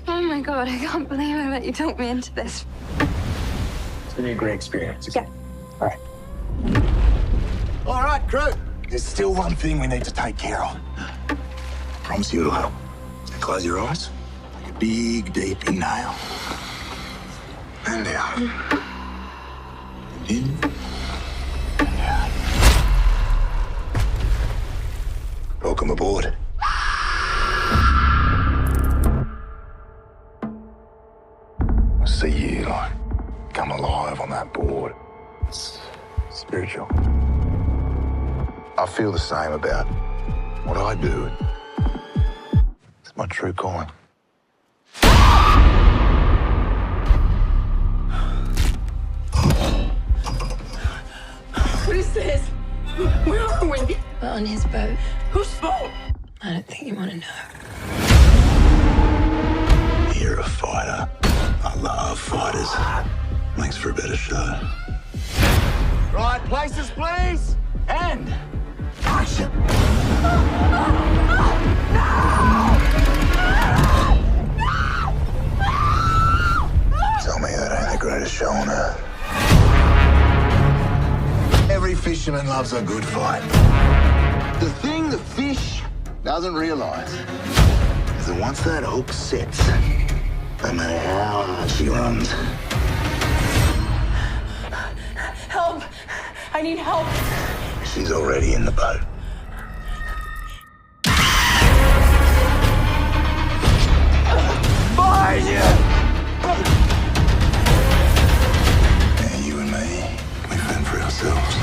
Oh my God, I can't believe I let you talk me into this. It's gonna be a great experience. Yeah. All right. All right, crew. There's still one thing we need to take care of. Promise you it'll help. Close your eyes. Take a big, deep inhale. And out. And in. And out. Welcome aboard. I see you, like, come alive on that board. It's spiritual. I feel the same about what I do. It's my true calling. What is this? Where are we? We're on his boat. Whose boat? I don't think you want to know. You're a fighter. I love fighters. Makes for a better show. Right, places, please. And action. Tell me that ain't the greatest show on earth. Every fisherman loves a good fight. The thing the fish doesn't realize is that once that hook sets, no matter how hard she runs, Help! I need help. she's already in the boat. Behind you! Now you and me, we fend for ourselves.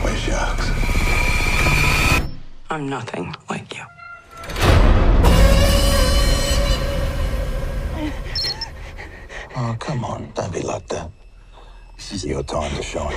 We're sharks. I'm nothing like you. Oh, come on, don't be like that. This is your time to shine.